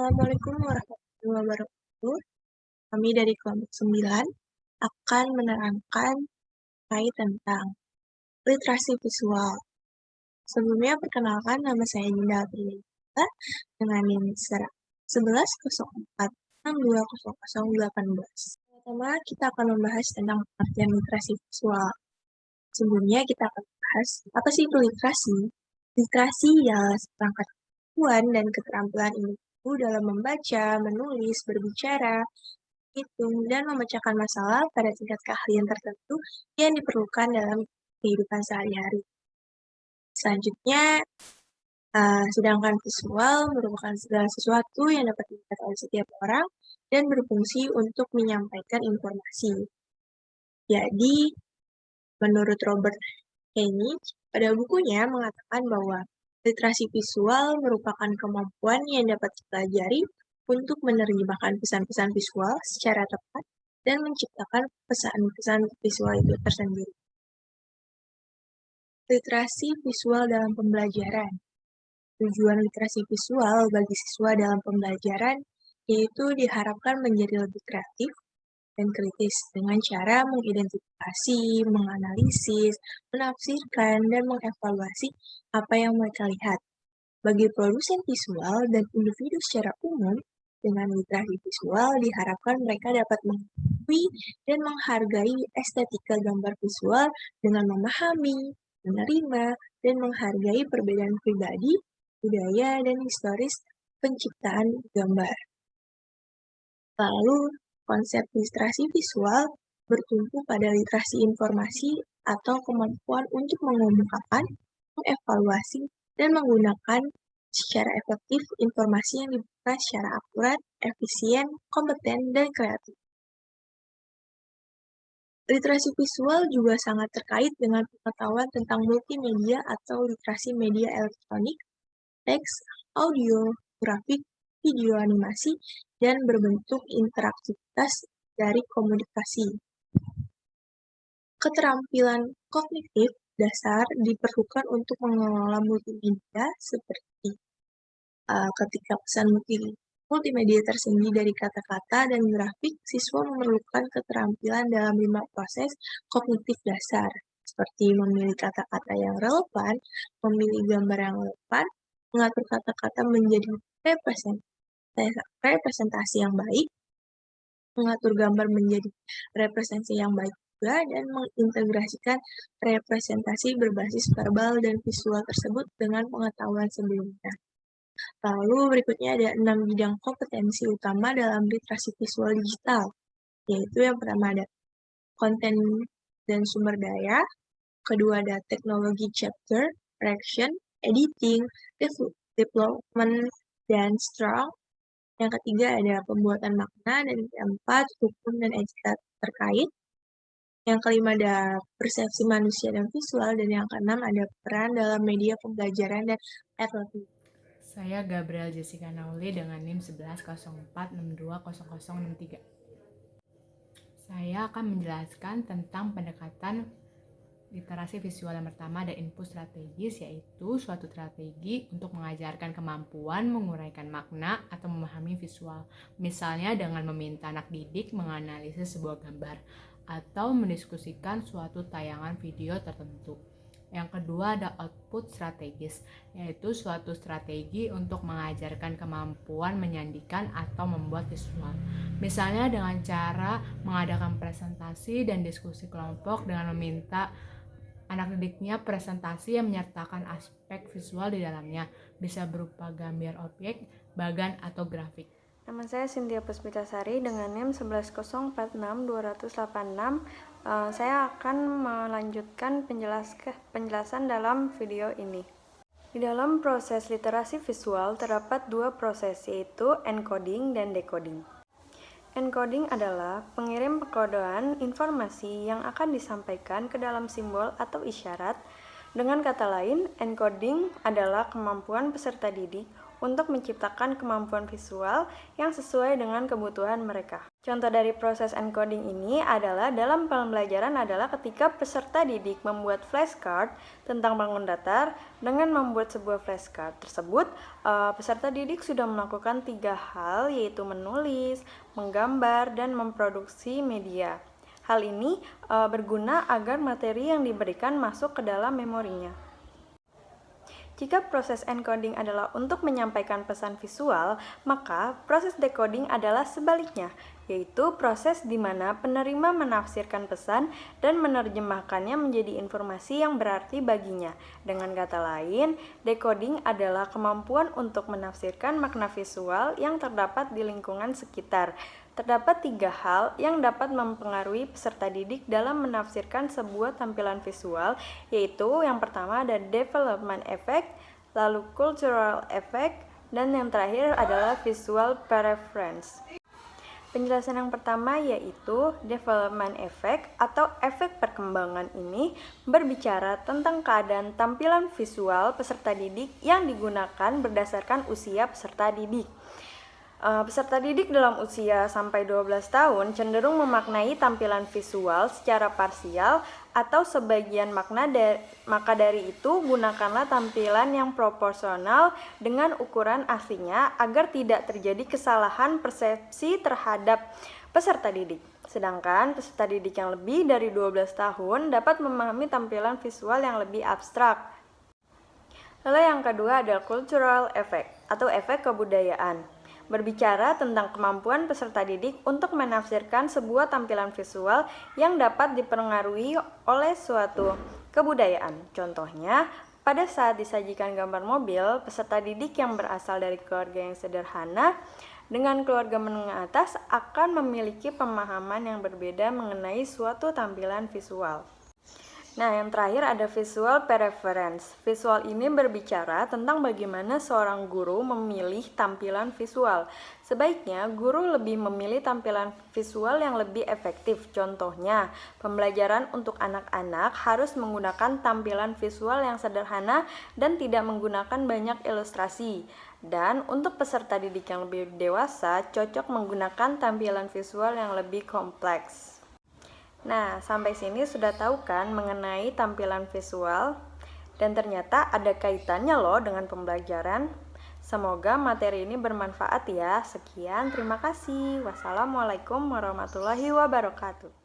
Assalamualaikum warahmatullahi wabarakatuh. Kami dari kelompok 9 akan menerangkan terkait tentang literasi visual. Sebelumnya perkenalkan, nama saya Dinda Prilita dengan NIM 1104620018. Pertama, kita akan membahas tentang pengertian literasi visual. Sebelumnya kita akan bahas apa sih itu literasi. Literasi ialah seperangkat kemampuan dan keterampilan individu dalam membaca, menulis, berbicara, hitung, dan memecahkan masalah pada tingkat keahlian tertentu yang diperlukan dalam kehidupan sehari-hari. Selanjutnya, sedangkan visual merupakan segala sesuatu yang dapat dilihat oleh setiap orang dan berfungsi untuk menyampaikan informasi. Jadi, menurut Robert Heinrich, pada bukunya mengatakan bahwa literasi visual merupakan kemampuan yang dapat dipelajari untuk menerjemahkan pesan-pesan visual secara tepat dan menciptakan pesan-pesan visual itu tersendiri. Literasi visual dalam pembelajaran. Tujuan literasi visual bagi siswa dalam pembelajaran yaitu diharapkan menjadi lebih kreatif dan kritis dengan cara mengidentifikasi, menganalisis, menafsirkan, dan mengevaluasi apa yang mereka lihat. Bagi produsen visual dan individu secara umum, dengan literasi visual diharapkan mereka dapat mengetahui dan menghargai estetika gambar visual dengan memahami, menerima, dan menghargai perbedaan pribadi, budaya, dan historis penciptaan gambar. Lalu, konsep literasi visual bertumpu pada literasi informasi atau kemampuan untuk mengemukakan, mengevaluasi, dan menggunakan secara efektif informasi yang dibuka secara akurat, efisien, kompeten, dan kreatif. Literasi visual juga sangat terkait dengan pengetahuan tentang multimedia atau literasi media elektronik, teks, audio, grafik, video animasi, dan berbentuk interaktivitas dari komunikasi. Keterampilan kognitif dasar diperlukan untuk mengelola multimedia seperti ketika pesan multimedia tersendiri dari kata-kata dan grafik, siswa memerlukan keterampilan dalam 5 proses kognitif dasar, seperti memilih kata-kata yang relevan, memilih gambar yang relevan, mengatur kata-kata menjadi representasi yang baik, mengatur gambar menjadi representasi yang baik juga, dan mengintegrasikan representasi berbasis verbal dan visual tersebut dengan pengetahuan sebelumnya. Lalu berikutnya ada 6 bidang kompetensi utama dalam literasi visual digital, yaitu yang pertama ada konten dan sumber daya, kedua ada teknologi chapter, correction, editing, development, dan strong, yang ketiga ada pembuatan makna, dan yang keempat hukum dan etika terkait, yang kelima ada persepsi manusia dan visual, dan yang keenam ada peran dalam media pembelajaran dan advertising. Saya Gabriel Jessica Nauli dengan NIM 1104620063. Saya akan menjelaskan tentang pendekatan literasi visual. Yang pertama ada input strategis, yaitu suatu strategi untuk mengajarkan kemampuan menguraikan makna atau memahami visual. Misalnya dengan meminta anak didik menganalisis sebuah gambar atau mendiskusikan suatu tayangan video tertentu. Yang kedua ada output strategis, yaitu suatu strategi untuk mengajarkan kemampuan menyandikan atau membuat visual. Misalnya dengan cara mengadakan presentasi dan diskusi kelompok dengan meminta anak didiknya presentasi yang menyertakan aspek visual di dalamnya, bisa berupa gambar objek, bagan, atau grafik. Nama saya Cynthia Puspitasari dengan NIM 1104620086. Saya akan melanjutkan penjelasan dalam video ini. Di dalam proses literasi visual terdapat 2 proses, yaitu encoding dan decoding. Encoding adalah pengirim pekodean informasi yang akan disampaikan ke dalam simbol atau isyarat. Dengan kata lain, encoding adalah kemampuan peserta didik untuk menciptakan kemampuan visual yang sesuai dengan kebutuhan mereka. Contoh dari proses encoding ini adalah dalam pembelajaran adalah ketika peserta didik membuat flashcard tentang bangun datar. Dengan membuat sebuah flashcard tersebut, peserta didik sudah melakukan 3 hal, yaitu menulis, menggambar, dan memproduksi media. Hal ini berguna agar materi yang diberikan masuk ke dalam memorinya. Jika proses encoding adalah untuk menyampaikan pesan visual, maka proses decoding adalah sebaliknya, yaitu proses di mana penerima menafsirkan pesan dan menerjemahkannya menjadi informasi yang berarti baginya. Dengan kata lain, decoding adalah kemampuan untuk menafsirkan makna visual yang terdapat di lingkungan sekitar. Terdapat 3 hal yang dapat mempengaruhi peserta didik dalam menafsirkan sebuah tampilan visual, yaitu yang pertama ada development effect, lalu cultural effect, dan yang terakhir adalah visual preference. Penjelasan yang pertama yaitu development effect atau efek perkembangan ini berbicara tentang keadaan tampilan visual peserta didik yang digunakan berdasarkan usia peserta didik. Peserta didik dalam usia sampai 12 tahun cenderung memaknai tampilan visual secara parsial atau sebagian maka dari itu gunakanlah tampilan yang proporsional dengan ukuran aslinya agar tidak terjadi kesalahan persepsi terhadap peserta didik. Sedangkan peserta didik yang lebih dari 12 tahun dapat memahami tampilan visual yang lebih abstrak. Lalu yang kedua adalah cultural effect atau efek kebudayaan. Berbicara tentang kemampuan peserta didik untuk menafsirkan sebuah tampilan visual yang dapat dipengaruhi oleh suatu kebudayaan. Contohnya, pada saat disajikan gambar mobil, peserta didik yang berasal dari keluarga yang sederhana dengan keluarga menengah atas akan memiliki pemahaman yang berbeda mengenai suatu tampilan visual. Nah, yang terakhir ada visual preference. Visual ini berbicara tentang bagaimana seorang guru memilih tampilan visual. Sebaiknya, guru lebih memilih tampilan visual yang lebih efektif. Contohnya, pembelajaran untuk anak-anak harus menggunakan tampilan visual yang sederhana dan tidak menggunakan banyak ilustrasi. Dan untuk peserta didik yang lebih dewasa, cocok menggunakan tampilan visual yang lebih kompleks. Nah, sampai sini sudah tahu kan mengenai tampilan visual? Dan ternyata ada kaitannya loh dengan pembelajaran. Semoga materi ini bermanfaat ya. Sekian, terima kasih. Wassalamualaikum warahmatullahi wabarakatuh.